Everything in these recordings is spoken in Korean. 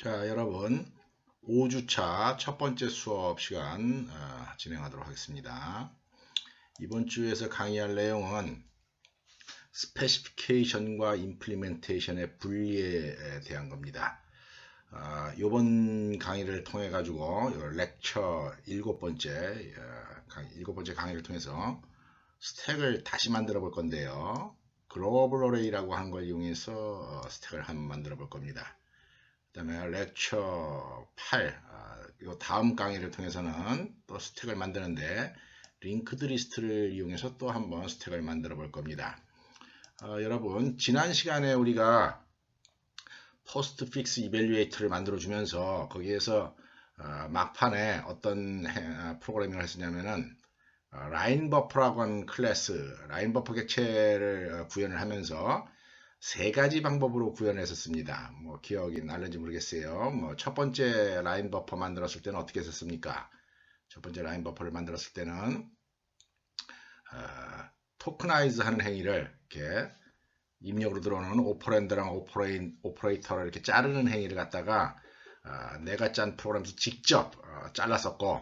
자, 여러분 5주차 첫 번째 수업 시간 진행하도록 하겠습니다. 이번 주에서 강의할 내용은 스페시피케이션과 임플리멘테이션의 분리에 대한 겁니다. 이번 강의를 통해 가지고 렉처 일곱 번째 강의를 통해서 스택을 다시 만들어 볼 건데요. 글로벌 어레이라고 하는 걸 이용해서 스택을 한번 만들어 볼 겁니다. 그 다음에 렉처 8, 요 다음 강의를 통해서는 또 스택을 만드는데 링크드 리스트를 이용해서 또 한번 스택을 만들어 볼 겁니다. 여러분 지난 시간에 우리가 포스트 픽스 이밸류에이터를 만들어 주면서 거기에서 막판에 어떤 프로그래밍을 했었냐면은 라인 버퍼라고 하는 클래스, 라인 버퍼 객체를 구현을 하면서 세 가지 방법으로 구현했었습니다. 뭐 기억이 날는지 모르겠어요. 뭐 첫 번째 라인 버퍼 만들었을 때는 어떻게 했었습니까? 첫 번째 라인 버퍼를 만들었을 때는 토크나이즈 하는 행위를 이렇게 입력으로 들어오는 오퍼랜드랑 오퍼레이터를 이렇게 자르는 행위를 갖다가 내가 짠 프로그램에서 직접 잘랐었고,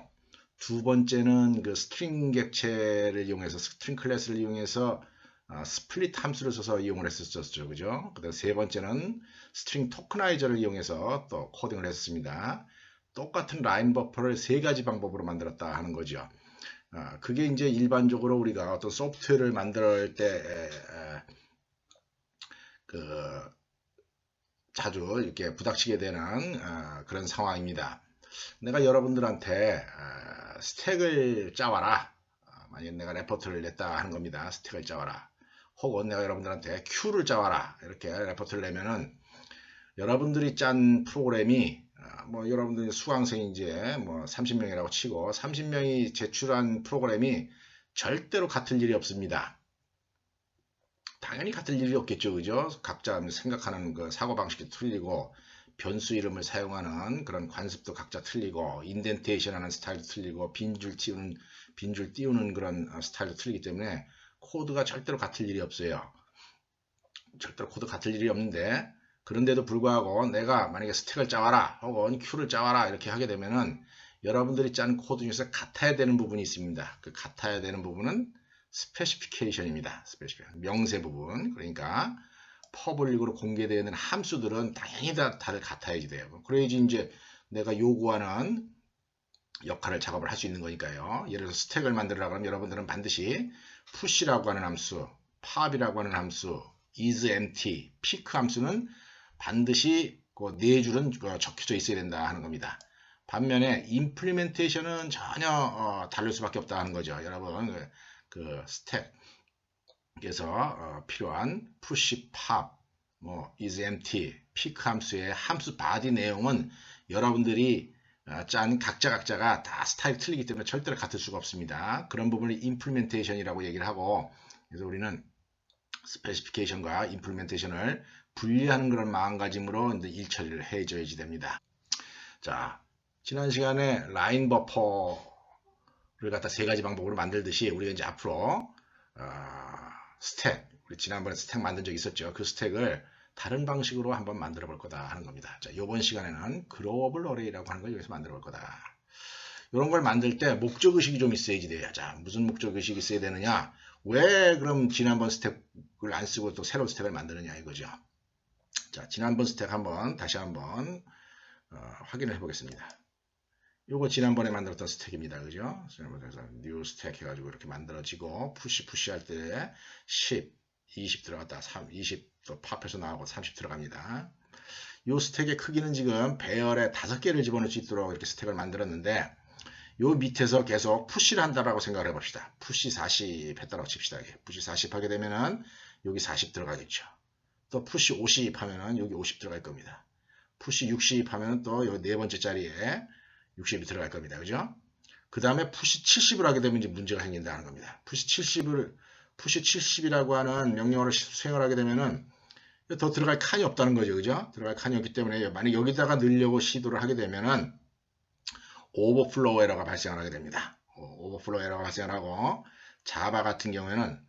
두 번째는 그 스트링 객체를 이용해서 스트링 클래스를 이용해서 스플릿 함수를 써서 이용을 했었죠. 그죠? 그다음 세 번째는 스트링 토크나이저를 이용해서 또 코딩을 했습니다. 똑같은 라인 버퍼를 세 가지 방법으로 만들었다 하는 거죠. 그게 이제 일반적으로 우리가 어떤 소프트웨어를 만들 때 자주 이렇게 부닥치게 되는 그런 상황입니다. 내가 여러분들한테 스택을 짜와라. 만약 내가 레포트를 냈다 하는 겁니다. 스택을 짜와라. 혹은 내가 여러분들한테 큐를 짜와라. 이렇게 레포트를 내면은 여러분들이 짠 프로그램이 뭐 여러분들이 수강생인지 뭐 30명이라고 치고 30명이 제출한 프로그램이 절대로 같을 일이 없습니다. 당연히 같을 일이 없겠죠. 그죠? 각자 생각하는 그 사고방식이 틀리고 변수 이름을 사용하는 그런 관습도 각자 틀리고 인덴테이션 하는 스타일도 틀리고 빈줄 띄우는 그런 스타일도 틀리기 때문에 코드가 절대로 같을 일이 없어요. 절대로 코드 같을 일이 없는데, 그런데도 불구하고 내가 만약에 스택을 짜와라 혹은 큐를 짜와라 이렇게 하게 되면은 여러분들이 짠 코드 중에서 같아야 되는 부분이 있습니다. 그 같아야 되는 부분은 스페시피케이션입니다. 명세 부분. 그러니까 퍼블릭으로 공개되어 있는 함수들은 당연히 다들 같아야지 돼요. 그래야지 이제 내가 요구하는 역할을 작업을 할 수 있는 거니까요. 예를 들어서 스택을 만들으라고 하면 여러분들은 반드시 push라고 하는 함수, pop이라고 하는 함수, isempty, pick 함수는 반드시 그 네 줄은 적혀져 있어야 된다 하는 겁니다. 반면에 implementation은 전혀 다를 수밖에 없다 하는 거죠. 여러분 그 스택에서 필요한 push, pop, 뭐 isempty, pick 함수의 함수 body 내용은 여러분들이 짠 각자가 다 스타일이 틀리기 때문에 절대로 같을 수가 없습니다. 그런 부분을 임플리멘테이션이라고 얘기를 하고, 그래서 우리는 스페시피케이션과 임플리멘테이션을 분리하는 그런 마음가짐으로 이제 일 처리를 해줘야지 됩니다. 자, 지난 시간에 라인 버퍼를 갖다 세 가지 방법으로 만들듯이 우리가 이제 앞으로 스택, 우리 지난번에 스택 만든 적 있었죠. 그 스택을 다른 방식으로 한번 만들어 볼 거다 하는 겁니다. 자, 이번 시간에는 글로벌 어레이라고 하는 걸 여기서 만들어 볼 거다. 이런 걸 만들 때 목적 의식이 좀 있어야지 돼요. 자, 무슨 목적 의식이 있어야 되느냐? 왜 그럼 지난번 스택을 안 쓰고 또 새로운 스택을 만드느냐 이거죠. 자, 지난번 스택 다시 한번 확인을 해보겠습니다. 요거 지난번에 만들었던 스택입니다. 그죠? 그래서 new 스택 해가지고 이렇게 만들어지고 푸시 할 때 10, 20 들어갔다 20 또 팝해서 나오고 30 들어갑니다. 요 스택의 크기는 지금 배열에 5개를 집어넣을 수 있도록 이렇게 스택을 만들었는데, 요 밑에서 계속 푸시를 한다라고 생각을 해봅시다. 푸시 40 했다라고 칩시다. 푸시 40 하게 되면은 여기 40 들어가겠죠. 또 푸시 50 하면은 여기 50 들어갈 겁니다. 푸시 60 하면은 또 여기 네 번째 자리에 60이 들어갈 겁니다. 그죠? 그 다음에 푸시 70을 하게 되면 이제 문제가 생긴다는 겁니다. 푸시 70이라고 하는 명령어를 수행을 하게 되면은 더 들어갈 칸이 없다는 거죠. 그죠? 들어갈 칸이 없기 때문에 만약 여기다가 넣으려고 시도를 하게 되면은 오버플로우 에러가 발생을 하게 됩니다. 오버플로우 에러가 발생하고, 자바 같은 경우에는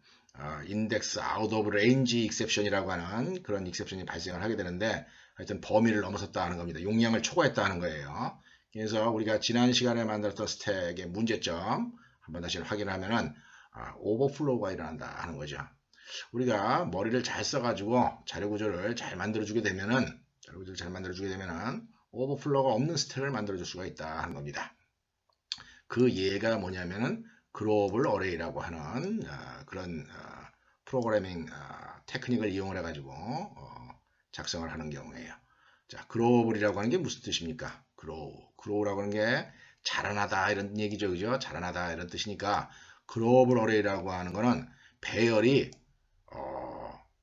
인덱스 아웃 오브 레인지 익셉션이라고 하는 그런 익셉션이 발생을 하게 되는데, 하여튼 범위를 넘어섰다 하는 겁니다. 용량을 초과했다 하는 거예요. 그래서 우리가 지난 시간에 만들었던 스택의 문제점 한번 다시 확인하면은 오버플로우가 일어난다 하는 거죠. 우리가 머리를 잘 써가지고 자료 구조를 잘 만들어주게 되면은 오버플로우가 없는 스택을 만들어줄 수가 있다 하는 겁니다. 그 예가 뭐냐면은 글로벌 어레이라고 하는 그런 프로그래밍 테크닉을 이용을 해가지고 작성을 하는 경우에요. 자, 글로벌이라고 하는 게 무슨 뜻입니까? 글로우라고 하는 게 자라나다 이런 얘기죠, 그죠? 자라나다 이런 뜻이니까 글로벌 어레이라고 하는 거는 배열이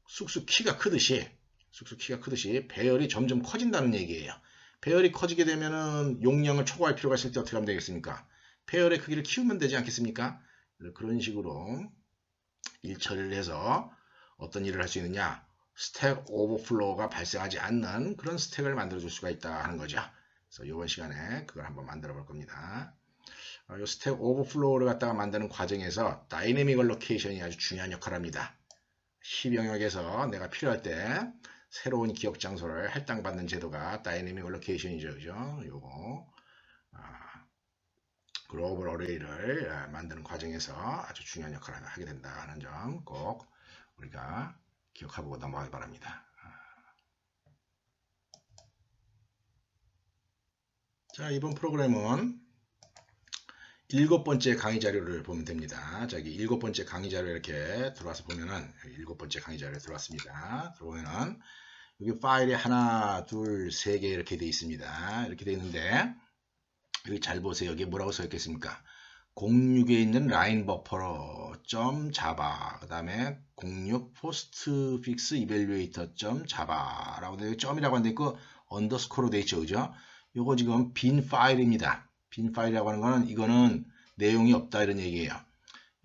쑥쑥 키가 크듯이 배열이 점점 커진다는 얘기예요. 배열이 커지게 되면은 용량을 초과할 필요가 있을 때 어떻게 하면 되겠습니까? 배열의 크기를 키우면 되지 않겠습니까? 그런 식으로 일 처리를 해서 어떤 일을 할 수 있느냐? 스택 오버플로우가 발생하지 않는 그런 스택을 만들어 줄 수가 있다 하는 거죠. 그래서 이번 시간에 그걸 한번 만들어 볼 겁니다. 이 스택 오버플로우를 갖다가 만드는 과정에서 다이내믹 알로케이션이 아주 중요한 역할을 합니다. C 영역에서 내가 필요할 때 새로운 기억 장소를 할당받는 제도가 다이내믹 알로케이션이죠. 그죠? 요거 글로벌 어레이를 만드는 과정에서 아주 중요한 역할을 하게 된다는 점 꼭 우리가 기억하고 넘어가기 바랍니다. 자, 이번 프로그램은 7번째 강의 자료를 보면 됩니다. 저기 7번째 강의 자료 이렇게 들어와서 보면은 7번째 강의 자료에 들어왔습니다. 들어오면은 여기 파일이 하나, 둘, 세 개 이렇게 되어 있습니다. 이렇게 되어 있는데 여기 잘 보세요. 여기 뭐라고 써 있겠습니까? 06에 있는 라인 버퍼로 .java 그 다음에 06 postfix evaluator .java 라고 되어 점이라고 하는데 있고 언더스코어로 되어 있죠. 그죠? 요거 지금 빈 파일입니다. 빈 파일이라고 하는 거는 이거는 내용이 없다 이런 얘기예요.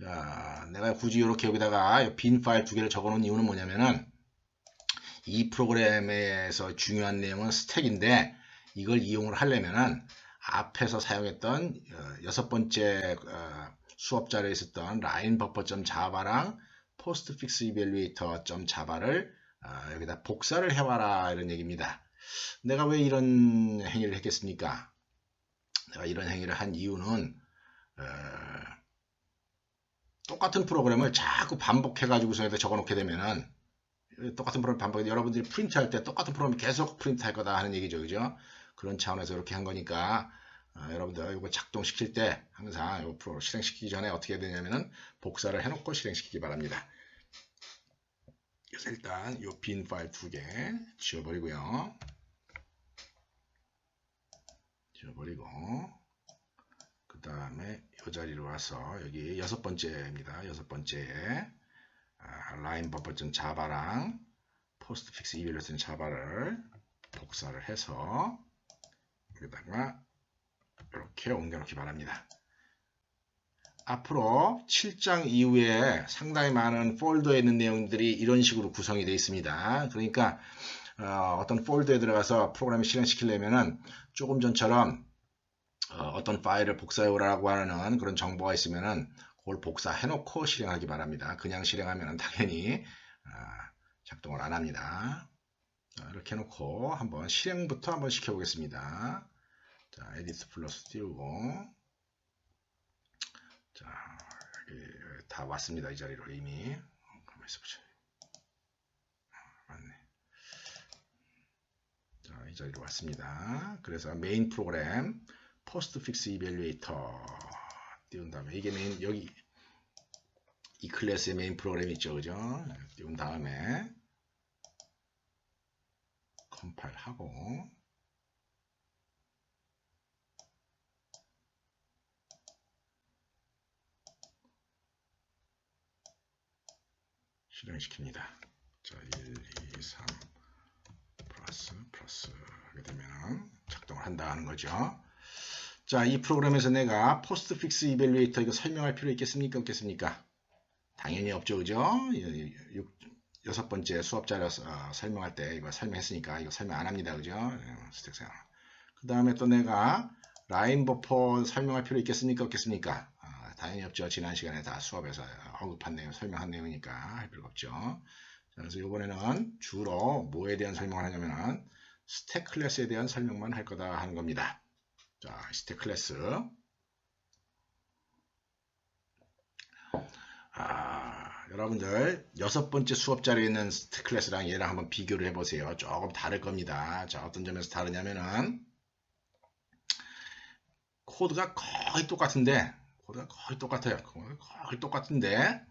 자, 내가 굳이 이렇게 여기다가 빈 파일 두 개를 적어 놓은 이유는 뭐냐면은 이 프로그램에서 중요한 내용은 스택인데 이걸 이용을 하려면은 앞에서 사용했던 6번째 수업 자료에 있었던 라인 버퍼.java랑 postfix evaluator.java를 여기다 복사를 해와라 이런 얘기입니다. 내가 왜 이런 행위를 했겠습니까? 내가 이런 행위를 한 이유는 똑같은 프로그램을 자꾸 반복해가지고서 여기다 적어놓게 되면은 똑같은 프로그램 반복해 여러분들이 프린트할 때 똑같은 프로그램 계속 프린트할 거다 하는 얘기죠, 그죠? 그런 차원에서 이렇게 한 거니까 여러분들 이거 작동시킬 때 항상 이 프로그램 실행시키기 전에 어떻게 해야 되냐면은 복사를 해놓고 실행시키기 바랍니다. 그래서 일단 이 빈 파일 두 개 지워버리고요. 그 다음에 이 자리로 와서 여기 6번째입니다. 6번째에 라인 버퍼.java랑 postfix evaluator.java를 복사를 해서 여기다가 이렇게 옮겨놓기 바랍니다. 앞으로 7장 이후에 상당히 많은 폴더에 있는 내용들이 이런 식으로 구성이 되어 있습니다. 그러니까 어떤 폴더에 들어가서 프로그램을 실행시키려면은 조금 전처럼 어떤 파일을 복사해 오라고 하는 그런 정보가 있으면은 그걸 복사해 놓고 실행하기 바랍니다. 그냥 실행하면 당연히 작동을 안 합니다. 이렇게 해놓고 한번 실행부터 한번 시켜보겠습니다. 자, 에디트 플러스 띄우고 자, 여기 다 왔습니다. 이 자리로 이미 가만히 있어보자. 맞네. 자, 이 자리로 왔습니다. 그래서 메인 프로그램 postfix evaluator 띄운 다음에 이게 메인 여기 이 클래스의 메인 프로그램 있죠, 그죠? 띄운 다음에 컴파일하고 실행시킵니다. 자, 1, 2, 3 플러스 하게 되면 작동을 한다 하는 거죠. 자, 이 프로그램에서 내가 postfix evaluator 이거 설명할 필요 있겠습니까? 없겠습니까? 당연히 없죠, 그죠? 6번째 수업 자료 설명할 때 이거 설명했으니까 이거 설명 안 합니다, 그죠? 스택 사용. 그 다음에 또 내가 라인 버퍼 설명할 필요 있겠습니까? 없겠습니까? 당연히 없죠. 지난 시간에 다 수업에서 언급한 내용, 설명한 내용이니까 할 필요가 없죠. 자, 그래서 이번에는 주로 뭐에 대한 설명을 하냐면은 스택 클래스에 대한 설명만 할 거다 하는 겁니다. 자, 스택 클래스. 여러분들 6번째 수업 자료에 있는 스택 클래스랑 얘랑 한번 비교를 해보세요. 조금 다를 겁니다. 자, 어떤 점에서 다르냐면은 코드가 거의 똑같은데 거의 똑같은데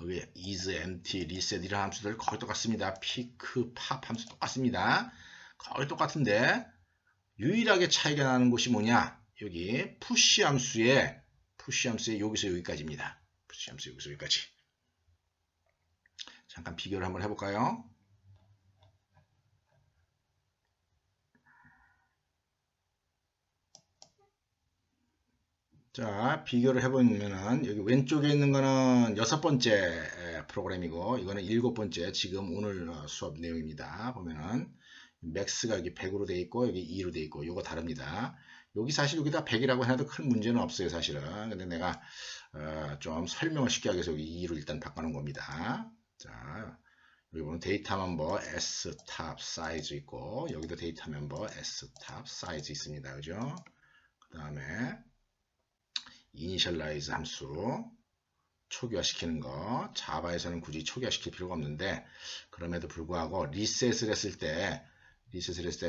여기 is, empty, reset 이런 함수들 거의 똑같습니다. pick, pop 함수 똑같습니다. 거의 똑같은데 유일하게 차이가 나는 곳이 뭐냐? 여기 push 함수의 여기서 여기까지입니다. push 함수 여기서 여기까지. 잠깐 비교를 한번 해볼까요? 자, 비교를 해보면은 여기 왼쪽에 있는 거는 6번째 프로그램이고 이거는 7번째 지금 오늘 수업 내용입니다. 보면은 맥스가 여기 100으로 돼 있고 여기 2로 돼 있고 요거 다릅니다. 여기 사실 여기다 100이라고 해도 큰 문제는 없어요, 사실은. 근데 내가 좀 설명을 쉽게 하기 위해서 여기 2로 일단 바꿔놓은 겁니다. 자, 여기 보면 데이터 멤버 sTop 사이즈 있고 여기도 데이터 멤버 sTop 사이즈 있습니다. 그죠? 그 다음에 이니셜라이즈 함수 초기화시키는 거 자바에서는 굳이 초기화시킬 필요가 없는데 그럼에도 불구하고 리셋을 했을 때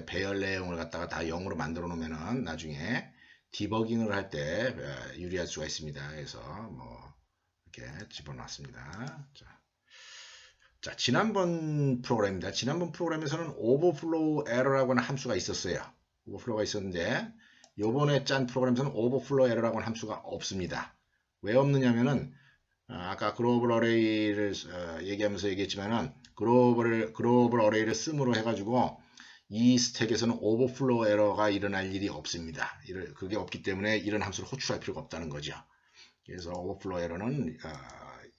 배열 내용을 갖다가 다 0으로 만들어 놓으면은 나중에 디버깅을 할 때 유리할 수가 있습니다. 그래서 뭐 이렇게 집어넣었습니다. 자, 지난번 프로그램입니다. 지난번 프로그램에서는 오버플로우 에러라고 하는 함수가 있었어요. 오버플로우가 있었는데 요번에 짠 프로그램에서는 오버플로우 에러라고 하는 함수가 없습니다. 왜 없느냐면은 아까 글로벌 어레이를 얘기하면서 얘기했지만은 글로벌 어레이를 씀으로 해가지고 이 스택에서는 오버플로우 에러가 일어날 일이 없습니다. 그게 없기 때문에 이런 함수를 호출할 필요가 없다는 거죠. 그래서 오버플로우 에러는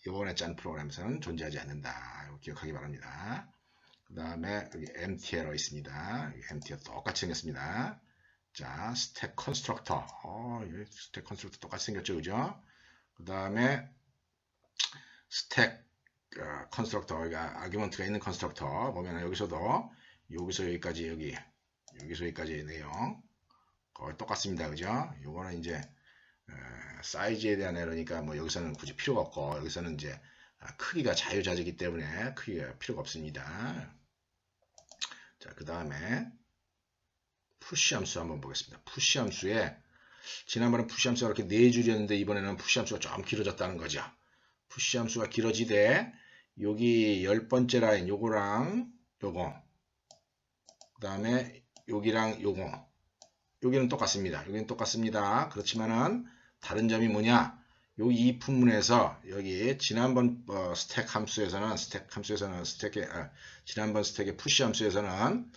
이번에 짠 프로그램에서는 존재하지 않는다. 기억하기 바랍니다. 그 다음에 여기 empty 에러 있습니다. empty 에러 똑같이 생겼습니다. 자, 스택 컨스트럭터. 스택 컨스트럭터 똑같이 생겼죠, 그죠? 그 다음에 스택 컨스트럭터, 여기가 아규먼트가 있는 컨스트럭터 보면 여기서도 여기서 여기까지 여기서 여기까지 내용 거의 똑같습니다, 그죠? 요거는 이제 사이즈에 대한 에러니까 뭐 여기서는 굳이 필요가 없고 여기서는 이제 크기가 자유자재이기 때문에 크기가 필요가 없습니다. 자, 그 다음에 푸시 함수 한번 보겠습니다. 푸시 함수에 지난번에 푸시 함수가 이렇게 4줄이었는데 이번에는 푸시 함수가 좀 길어졌다는 거죠. 푸시 함수가 길어지되 여기 10번째 라인 요거랑 요거 그 다음에 여기랑 요거 여기는 똑같습니다. 여기는 똑같습니다. 그렇지만은 다른 점이 뭐냐? 요 이 품문에서 여기 지난번 스택 함수에서는 지난번 스택의 푸시 함수에서는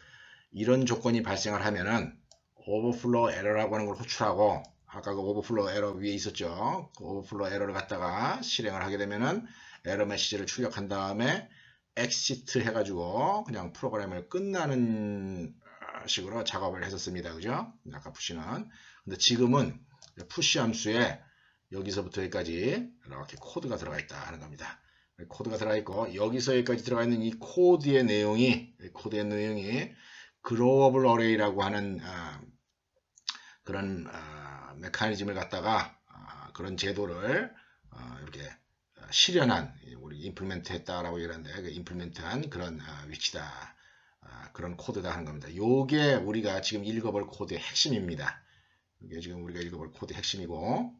이런 조건이 발생을 하면은 오버플로우 에러라고 하는 걸 호출하고 아까 그 오버플로우 에러 위에 있었죠. 그 오버플로우 에러를 갖다가 실행을 하게 되면은 에러 메시지를 출력한 다음에 엑시트 해가지고 그냥 프로그램을 끝나는 식으로 작업을 했었습니다. 그죠? 아까 푸시는. 근데 지금은 푸시 함수에 여기서부터 여기까지 이렇게 코드가 들어가 있다 하는 겁니다. 코드가 들어가 있고 여기서 여기까지 들어가 있는 이 코드의 내용이 글로벌 어레이라고 하는 그런 메커니즘을 갖다가 그런 제도를 이렇게 실현한 우리 임플멘트 했다라고 얘기하는데 그 임플멘트한 그런 위치다. 그런 코드다 하는 겁니다. 요게 우리가 지금 읽어볼 코드의 핵심입니다. 이게 지금 우리가 읽어볼 코드의 핵심이고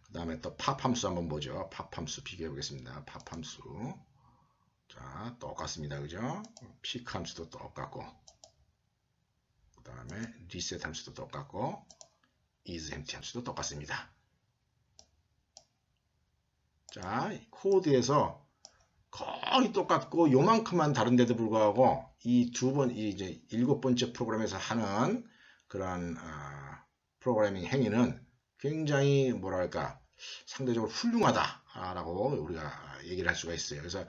그 다음에 또 팝 함수 한번 보죠. 팝 함수 비교해 보겠습니다. 팝 함수 자 똑같습니다. 그죠? 피크 함수도 똑같고 그 다음에 리셋 함수도 똑같고 is empty 함수도 똑같습니다. 자 코드에서 거의 똑같고 요만큼만 다른데도 불구하고 이 이제 7번째 프로그램에서 하는 그런 프로그래밍 행위는 굉장히 뭐랄까 상대적으로 훌륭하다라고 우리가 얘기를 할 수가 있어요. 그래서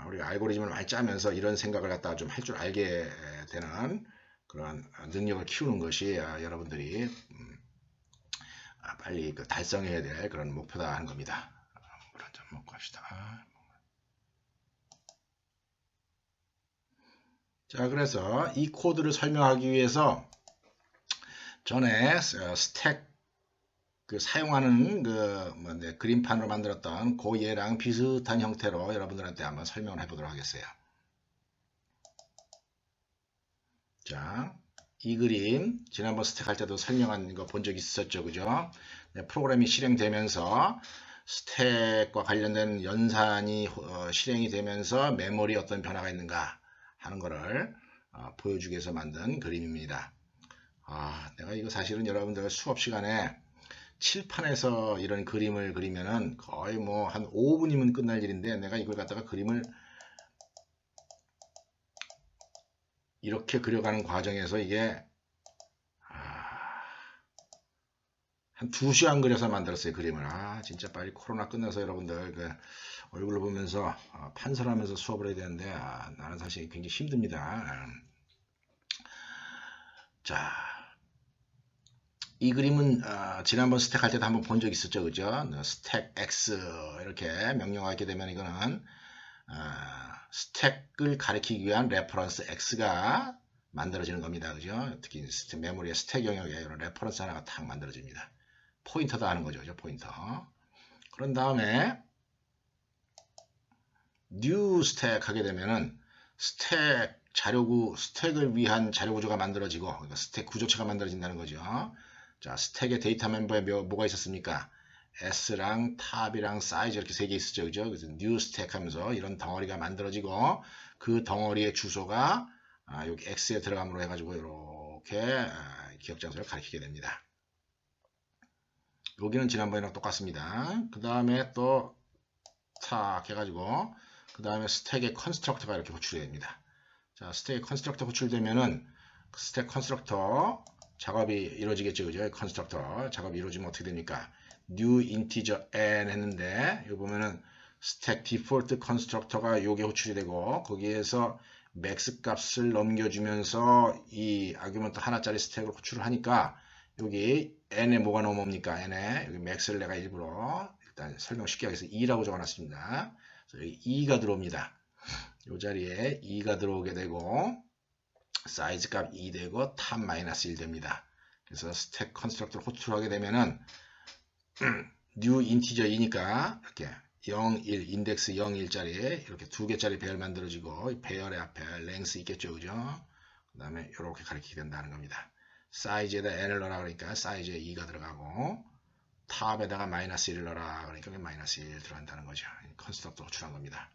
우리가 알고리즘을 많이 짜면서 이런 생각을 갖다가 좀 할 줄 알게 되는 그런 능력을 키우는 것이 여러분들이 빨리 달성해야 될 그런 목표다 하는 겁니다. 물 한 잔 먹고 합시다. 자, 그래서 이 코드를 설명하기 위해서 전에 스택 사용하는 그림판으로 만들었던 그 얘랑 비슷한 형태로 여러분들한테 한번 설명을 해보도록 하겠어요. 자, 이 그림 지난번 스택 할 때도 설명한 거 본 적 있었죠, 그죠? 네, 프로그램이 실행되면서 스택과 관련된 연산이 실행이 되면서 메모리에 어떤 변화가 있는가 하는 거를 보여주기 위해서 만든 그림입니다. 내가 이거 사실은 여러분들 수업 시간에 칠판에서 이런 그림을 그리면은 거의 뭐 한 5분이면 끝날 일인데, 내가 이걸 갖다가 그림을 이렇게 그려가는 과정에서 이게 한 2시간 그려서 만들었어요, 그림을. 진짜 빨리 코로나 끝나서 여러분들 그 얼굴을 보면서 판설하면서 수업을 해야 되는데 나는 사실 굉장히 힘듭니다. 자, 이 그림은 지난번 스택 할 때도 한번 본 적 있었죠, 그죠? 스택 X 이렇게 명령하게 되면 이거는 스택을 가리키기 위한 레퍼런스 X가 만들어지는 겁니다, 그죠? 특히 메모리의 스택 영역에 이런 레퍼런스 하나가 탁 만들어집니다. 포인터도 하는 거죠, 그죠? 포인터. 그런 다음에 new 스택 하게 되면은 스택 자료구, 스택을 위한 자료 구조가 만들어지고, 그러니까 스택 구조체가 만들어진다는 거죠. 자, 스택의 데이터 멤버에 뭐가 있었습니까? S랑 탑이랑 사이즈 이렇게 3개 있었죠, 그죠? 그래서 new 스택 하면서 이런 덩어리가 만들어지고, 그 덩어리의 주소가 여기 X에 들어감으로 해가지고 이렇게 기억 장소를 가리키게 됩니다. 여기는 지난번이랑 똑같습니다. 그 다음에 또 탁 해가지고 그 다음에 스택의 컨스트럭터가 이렇게 호출이 됩니다. 자, 스택의 컨스트럭터 호출되면은 스택 컨스트럭터 작업이 이루어지겠죠, 그죠? 컨스트럭터 작업이 이루어지면 어떻게 됩니까? new integer n 했는데 여기 보면은 스택 디폴트 컨스트럭터가 요게 호출이 되고, 거기에서 맥스 값을 넘겨주면서 이 아규먼트 하나짜리 스택을 호출을 하니까 여기 n에 뭐가 넘어옵니까? n에 여기 맥스를 내가 일부러 일단 설명 쉽게 하기 위해서 2라고 적어놨습니다. 그래서 여기 2가 들어옵니다. 이 자리에 2가 들어오게 되고 사이즈 값 2 되고 탑 마이너스 1 됩니다. 그래서 스택 컨스트럭터를 호출하게 되면은 new 인티저 2니까 이렇게 0, 1, 인덱스 0, 1짜리 이렇게 2개짜리 배열 만들어지고, 배열의 앞에 랭스 있겠죠, 그죠? 그 다음에 이렇게 가리키게 된다는 겁니다. 사이즈에다 n을 넣으라 그러니까 사이즈에 2가 들어가고, 탑에다가 마이너스 1을 넣으라 그러니까 마이너스 1 들어간다는 거죠. 컨스트럭터 호출한 겁니다.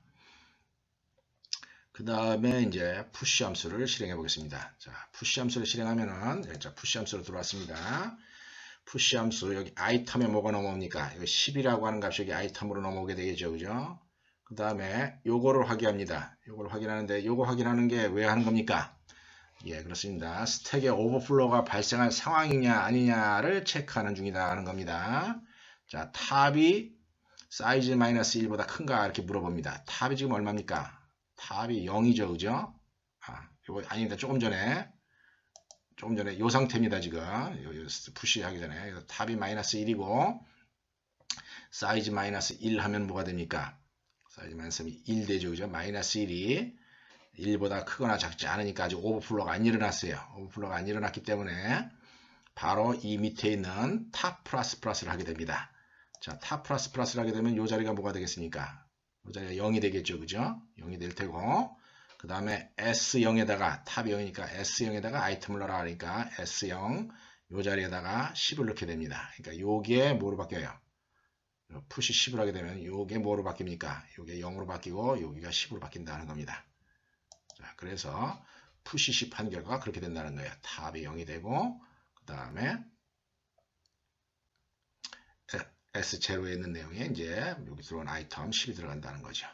그 다음에 이제 푸시 함수를 실행해 보겠습니다. 자, 푸시 함수를 실행하면은, 자, 푸시 함수로 들어왔습니다. 푸시 함수, 여기 아이템에 뭐가 넘어옵니까? 여기 10이라고 하는 값이 여기 아이템으로 넘어오게 되겠죠, 그죠? 그 다음에 요거를 확인합니다. 요거를 확인하는데, 요거 확인하는 게 왜 하는 겁니까? 예, 그렇습니다. 스택의 오버플로우가 발생할 상황이냐 아니냐를 체크하는 중이다 하는 겁니다. 자, 탑이 사이즈 마이너스 1보다 큰가 이렇게 물어봅니다. 탑이 지금 얼마입니까? 탑이 0이죠, 그죠? 요거 아닙니다. 조금 전에 요 상태입니다, 지금. 푸시 하기 전에. 탑이 마이너스 1이고, 사이즈 마이너스 1 하면 뭐가 됩니까? 사이즈 마이너스 1 되죠, 그죠? 마이너스 1이 1보다 크거나 작지 않으니까 아직 오버플로가 안 일어났어요. 오버플로가 안 일어났기 때문에 바로 이 밑에 있는 탑 플러스 플러스를 하게 됩니다. 자, 탑 플러스 플러스를 하게 되면 이 자리가 뭐가 되겠습니까? 이 자리가 0이 되겠죠, 그죠? 0이 될 테고, 그 다음에 S0에다가 탑이 0이니까 S0에다가 아이템을 넣어라 하니까 S0 이 자리에다가 10을 넣게 됩니다. 그러니까 요게 뭐로 바뀌어요? 푸시 10을 하게 되면 요게 뭐로 바뀝니까? 요게 0으로 바뀌고 여기가 10으로 바뀐다는 겁니다. 자, 그래서 푸시 10 한 결과가 그렇게 된다는 거예요. 탑이 0이 되고, 그 다음에 S0에 있는 내용에 이제 여기 들어온 아이템 10이 들어간다는 거죠.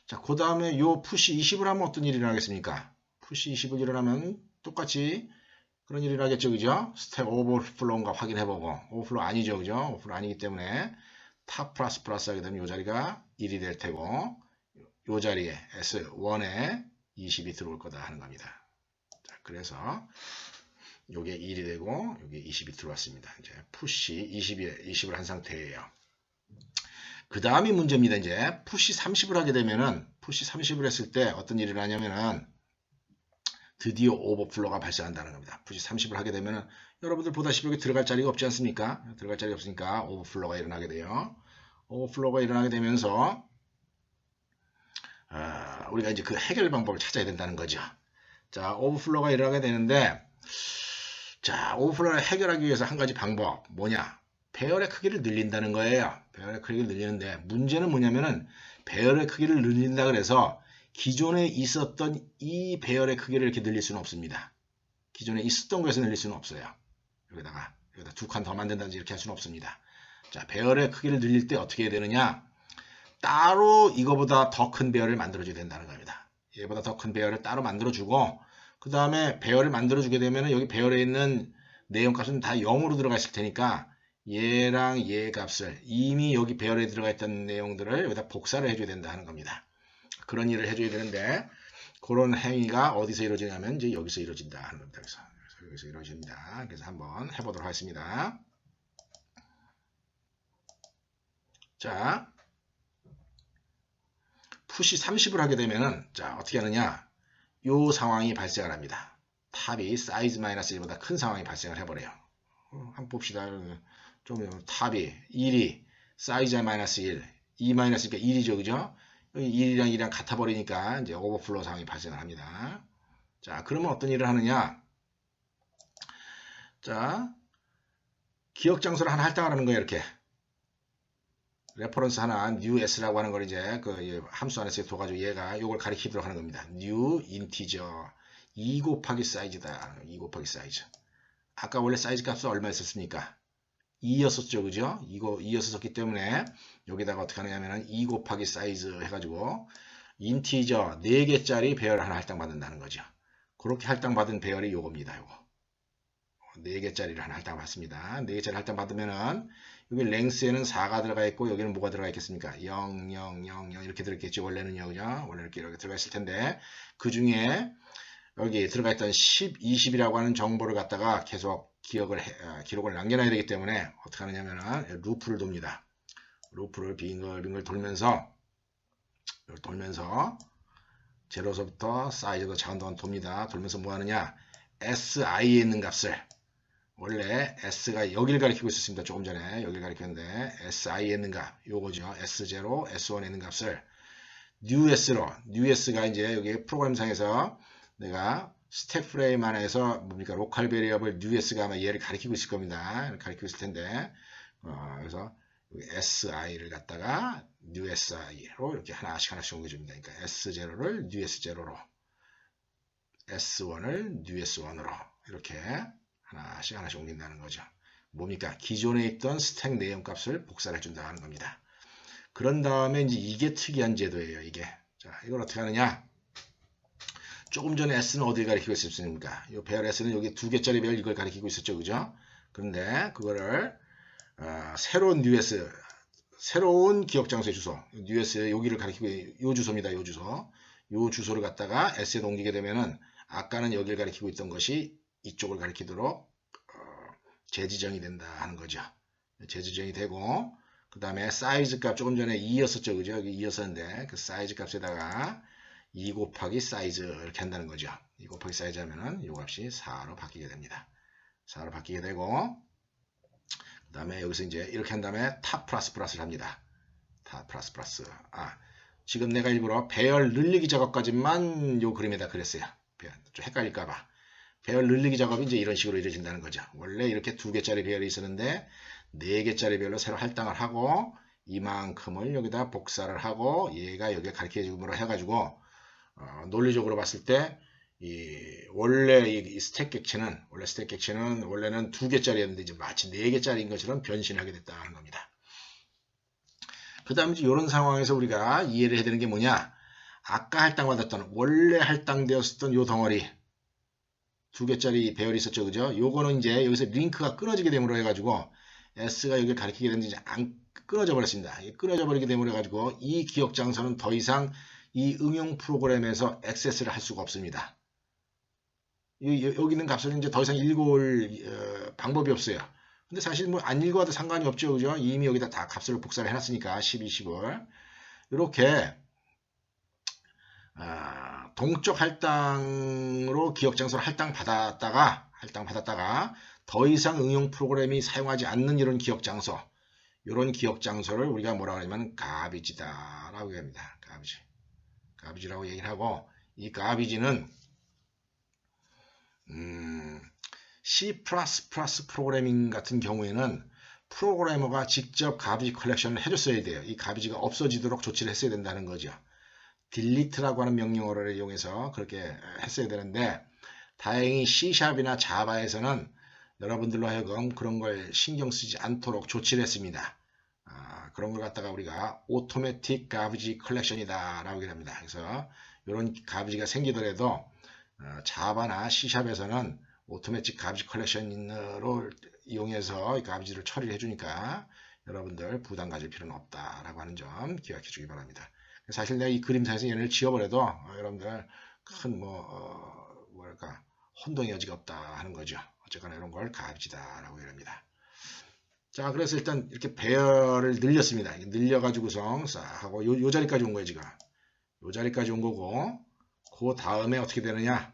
자, 그 다음에 요 푸시 20을 하면 어떤 일이 일어나겠습니까? 푸시 20을 일어나면 똑같이 그런 일이 일어나겠죠, 그죠? 스택 오버플로우인가 확인해보고, 오버플로우 아니죠, 그죠? 오버플로우 아니기 때문에 탑 플러스 플러스 하게 되면 요 자리가 1이 될 테고, 요 자리에 S1에 20이 들어올 거다 하는 겁니다. 자, 그래서 요게 1이 되고 요게 20이 들어왔습니다. 이제 푸시 20을 한 상태예요. 그 다음이 문제입니다. 이제 푸시 30을 하게 되면은 푸시 30을 했을 때 어떤 일이 일어나냐면은 드디어 오버플로가 발생한다는 겁니다. 푸시 30을 하게 되면 여러분들 보다시피 여기 들어갈 자리가 없지 않습니까? 들어갈 자리가 없으니까 오버플로가 일어나게 돼요. 오버플로가 일어나게 되면서 우리가 이제 그 해결 방법을 찾아야 된다는 거죠. 자, 오버플로가 일어나게 되는데, 자, 오버플로를 해결하기 위해서 한 가지 방법 뭐냐? 배열의 크기를 늘린다는 거예요. 배열의 크기를 늘리는데 문제는 뭐냐면은 배열의 크기를 늘린다 그래서 기존에 있었던 이 배열의 크기를 이렇게 늘릴 수는 없습니다. 기존에 있었던 것에서 늘릴 수는 없어요. 여기다 두 칸 더 만든다든지 이렇게 할 수는 없습니다. 자, 배열의 크기를 늘릴 때 어떻게 해야 되느냐? 따로 이거보다 더 큰 배열을 만들어줘야 된다는 겁니다. 얘보다 더 큰 배열을 따로 만들어주고 그 다음에 배열을 만들어주게 되면 여기 배열에 있는 내용값은 다 0으로 들어가 있을 테니까 얘랑 얘 값을 이미 여기 배열에 들어가 있던 내용들을 여기다 복사를 해줘야 된다 하는 겁니다. 그런 일을 해줘야 되는데 그런 행위가 어디서 이루어지냐면 이제 여기서 이루어진다 하는 겁니다. 그래서 여기서 이루어집니다. 그래서 한번 해보도록 하겠습니다. 자, 푸시 30을 하게 되면은 자 어떻게 하느냐? 요 상황이 발생을 합니다. 탑이 사이즈 마이너스 1보다 큰 상황이 발생을 해버려요. 한번 봅시다. 좀 탑이 1이 사이즈 마이너스 1, 2 마이너스 1이니까 1이죠, 그죠? 1이랑 2랑 같아 버리니까 이제 오버플로우 상황이 발생을 합니다. 자, 그러면 어떤 일을 하느냐? 자, 기억 장소를 하나 할당하는 거예요, 이렇게. 레퍼런스 하나 new s라고 하는 걸 이제 그 함수 안에서 둬가지고 얘가 요걸 가리키도록 하는 겁니다. new integer 2 곱하기 사이즈다. 2 곱하기 사이즈. 아까 원래 사이즈 값은 얼마였었습니까? 2였었죠, 그죠? 이거 2였었기 때문에 여기다가 어떻게 하느냐면은 2 곱하기 사이즈 해가지고 인티저 4개짜리 배열 하나 할당받는다는 거죠. 그렇게 할당받은 배열이 요겁니다. 요거 4개짜리를 하나 할당받습니다. 4개짜리 할당받으면은 여기 랭스에는 4가 들어가 있고 여기는 뭐가 들어가 있겠습니까? 0, 0, 0, 0 이렇게 들어있겠죠. 원래는요, 그죠? 원래 이렇게 들어가 있을 텐데 그 중에 여기 들어가 있던 10, 20이라고 하는 정보를 갖다가 계속 기록을 남겨놔야 되기 때문에 어떻게 하느냐면은 루프를 돕니다. 루프를 빙글빙글 돌면서 제로서부터 사이즈도 작은 동안 돕니다. 돌면서 뭐 하느냐? si에 있는 값을 원래 s가 여기를 가리키고 있었습니다. 조금 전에 여기를 가리켰는데 si에 있는 값 요거죠. s0, s1에 있는 값을 news가 이제 여기 프로그램상에서 내가 스택 프레임 안에서 뭡니까 로컬 베리어블 news가 아마 얘를 가리키고 있을 겁니다. 가리키고 있을 텐데 그래서 si를 갖다가 newsi로 이렇게 하나씩 옮겨줍니다. 그러니까 s0를 news0로 s1을 news1으로 이렇게 하나씩 옮긴다는 거죠. 뭡니까? 기존에 있던 스택 내용 값을 복사를 해준다 하는 겁니다. 그런 다음에 이제 이게 특이한 제도예요. 이게. 자, 이걸 어떻게 하느냐? 조금 전에 S는 어디를 가리키고 있었습니까? 이 배열 S는 여기 2개짜리 배열 이걸 가리키고 있었죠. 그죠? 그런데 그거를 새로운 뉴스, 새로운 기억 장소의 주소, 뉴스 여기를 가리키고 요 주소입니다. 요 주소. 요 주소를 갖다가 S에 옮기게 되면은 아까는 여기를 가리키고 있던 것이 이쪽을 가리키도록 재지정이 된다 하는 거죠. 재지정이 되고 그 다음에 사이즈 값 조금 전에 2였었죠. 그죠? 여기 2였었는데 그 사이즈 값에다가 2 곱하기 사이즈 이렇게 한다는 거죠. 2 곱하기 사이즈 하면은 이 값이 4로 바뀌게 됩니다. 4로 바뀌게 되고 그 다음에 여기서 이제 이렇게 한 다음에 탑 플러스 플러스를 합니다. 탑 플러스 플러스. 지금 내가 일부러 배열 늘리기 작업까지만 요 그림에다 그렸어요. 좀 헷갈릴까봐. 배열 늘리기 작업이 이제 이런 식으로 이루어진다는 거죠. 원래 이렇게 2개짜리 배열이 있었는데 4개짜리 배열로 새로 할당을 하고 이만큼을 여기다 복사를 하고 얘가 여기에 가리켜줌으로 해가지고 논리적으로 봤을 때 원래 이 스택 객체는 원래는 2개짜리였는데 이제 마치 4개짜리인 것처럼 변신하게 됐다는 겁니다. 그 다음에 이제 이런 상황에서 우리가 이해를 해야 되는 게 뭐냐? 아까 할당받았던 원래 할당되었던 요 덩어리 2개짜리 배열이 있었죠, 그죠? 요거는 이제 여기서 링크가 끊어지게 됨으로 해가지고 S가 여기를 가리키게 되는데 이제 안 끊어져 버렸습니다. 끊어져 버리게 됨으로 해가지고 이 기억 장소는 더 이상 이 응용 프로그램에서 액세스를 할 수가 없습니다. 여기 있는 값을 이제 더 이상 읽어올 방법이 없어요. 근데 사실 뭐 안 읽어도 상관이 없죠, 그죠? 이미 여기다 다 값을 복사를 해놨으니까 12, 10을 이렇게 동쪽 할당으로 기억 장소를 할당받았다가 더 이상 응용 프로그램이 사용하지 않는 이런 기억 장소를 우리가 뭐라고 하냐면 가비지다라고 합니다. 가비지라고 얘기를 하고, 이 가비지는 C++ 프로그래밍 같은 경우에는 프로그래머가 직접 가비지 컬렉션을 해줬어야 돼요. 이 가비지가 없어지도록 조치를 했어야 된다는 거죠. delete라고 하는 명령어를 이용해서 그렇게 했어야 되는데, 다행히 C샵이나 자바에서는 여러분들로 하여금 그런 걸 신경 쓰지 않도록 조치를 했습니다. 그런 걸 갖다가 우리가 automatic garbage collection이다 라고 합니다. 그래서 이런 가비지가 생기더라도 자바나 C샵에서는 automatic garbage collection으로 이용해서 이 가비지를 처리를 해주니까 여러분들 부담 가질 필요는 없다라고 하는 점 기억해 주기 바랍니다. 사실 내가 이 그림상에서 얘네를 지워버려도 여러분들 큰 뭐랄까 혼동의 여지가 없다 하는 거죠. 어쨌거나 이런 걸 가비지다라고 합니다. 자, 그래서 일단 이렇게 배열을 늘렸습니다. 늘려가지고서 싹 하고 요 자리까지 온 거예요, 지금. 요 자리까지 온 거고, 그 다음에 어떻게 되느냐?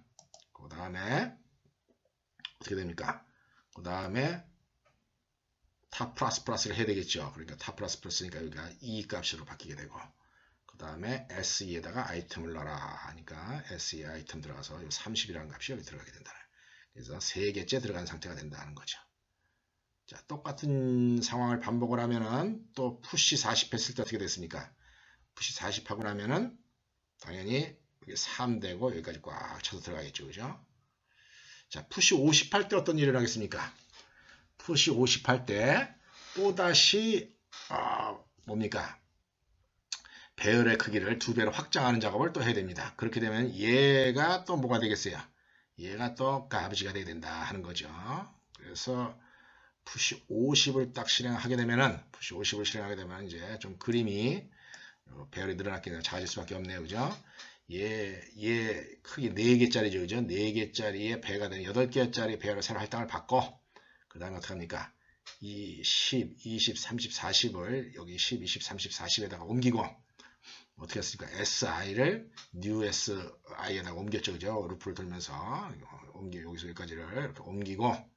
그 다음에 어떻게 됩니까? 그 다음에 탑 플러스 플러스를 해야 되겠죠. 그러니까 탑 플러스 플러스니까 여기가 E 값으로 바뀌게 되고, 그 다음에 SE에다가 아이템을 넣어라 하니까 SE 아이템 들어가서 30이라는 값이 여기 들어가게 된다. 그래서 3개째 들어간 상태가 된다는 거죠. 자, 똑같은 상황을 반복을 하면은 또 푸시 40 했을 때 어떻게 됐습니까? 푸시 40 하고 나면은 당연히 이게 3 되고 여기까지 꽉 쳐서 들어가겠죠. 그죠? 자, 푸시 50 할 때 어떤 일을 하겠습니까? 푸시 50 할 때 또다시 뭡니까? 배열의 크기를 2배로 확장하는 작업을 또 해야 됩니다. 그렇게 되면 얘가 또 뭐가 되겠어요? 얘가 또 가비지가 돼야 된다 하는 거죠. 그래서 푸시 50을 딱 실행하게 되면은 이제 좀 그림이 배열이 늘어났긴 작아질 수밖에 없네요. 그죠? 얘 크기 4개짜리죠. 그죠? 4개짜리에 배가 되는 8개짜리 배열을 새로 할당을 받고, 그 다음에 어떻게 합니까? 이 10, 20, 30, 40을 여기 10, 20, 30, 40에다가 옮기고, 어떻게 했습니까? SI를 new SI에다가 옮겼죠. 그죠? 루프를 돌면서 여기서 여기까지를 이렇게 옮기고,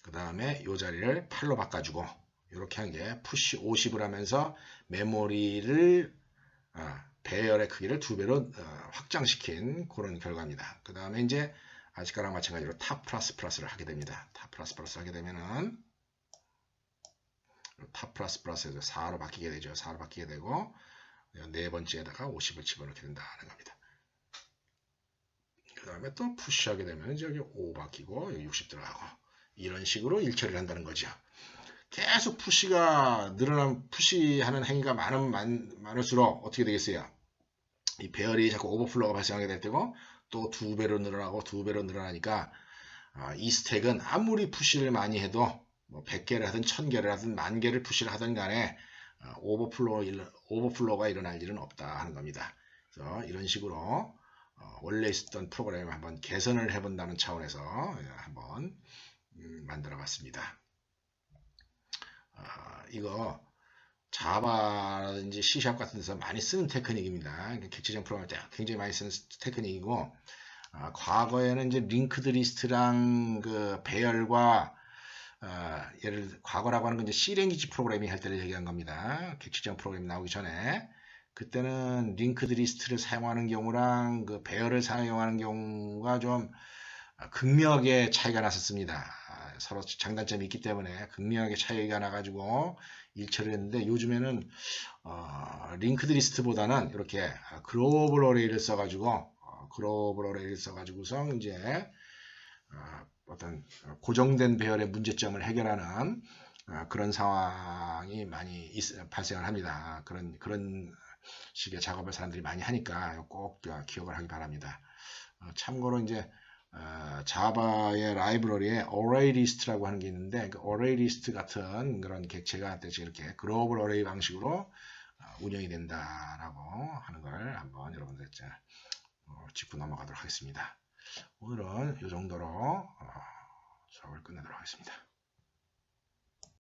그 다음에 이 자리를 8로 바꿔주고, 이렇게 한 게 푸시 50을 하면서 메모리를 배열의 크기를 2배로 확장시킨 그런 결과입니다. 그 다음에 이제 아직까지랑 마찬가지로 탑 플러스 플러스를 하게 됩니다. 탑 플러스 플러스 하게 되면은 탑 플러스 플러스에서 4로 바뀌게 되죠. 4로 바뀌게 되고 네 번째에다가 50을 집어넣게 된다는 겁니다. 그 다음에 또 푸시하게 되면 여기 5 바뀌고 여기 60 들어가고, 이런 식으로 일처리를 한다는 거죠. 계속 푸시하는 행위가 많을수록 어떻게 되겠어요? 이 배열이 자꾸 오버플로우가 발생하게 될 테고, 또 2배로 늘어나고 2배로 늘어나니까 이 스택은 아무리 푸시를 많이 해도 뭐 100개를 하든 1000개를 하든 10,000개를 푸시를 하든 간에 오버플로우가 일어날 일은 없다 하는 겁니다. 그래서 이런 식으로 원래 있었던 프로그램을 한번 개선을 해본다는 차원에서 한번 만들어 봤습니다. 이거 자바라든지 C샵 같은 데서 많이 쓰는 테크닉입니다. 객체적 프로그램 때 굉장히 많이 쓰는 테크닉이고, 과거에는 이제 링크드 리스트랑 그 배열과 과거라고 하는 건 이제 C랭귀지 프로그래밍 할 때를 얘기한 겁니다. 객체적 프로그램이 나오기 전에. 그때는 링크드 리스트를 사용하는 경우랑 그 배열을 사용하는 경우가 좀 극명하게 차이가 났었습니다. 서로 장단점이 있기 때문에 극명하게 차이가 나가지고 일처리를 했는데, 요즘에는 링크드 리스트보다는 이렇게 글로벌 어레이를 써가지고서 이제 어떤 고정된 배열의 문제점을 해결하는 그런 상황이 많이 발생을 합니다. 그런 식의 작업을 사람들이 많이 하니까 꼭 기억을 하기 바랍니다. 참고로 이제 자바의 라이브러리에 array list라고 하는 게 있는데, 그 array list 같은 그런 객체가 이렇게 글로벌 어레이 방식으로 운영이 된다라고 하는 걸 한번 여러분들 짚고 넘어가도록 하겠습니다. 오늘은 이 정도로 수업을 끝내도록 하겠습니다.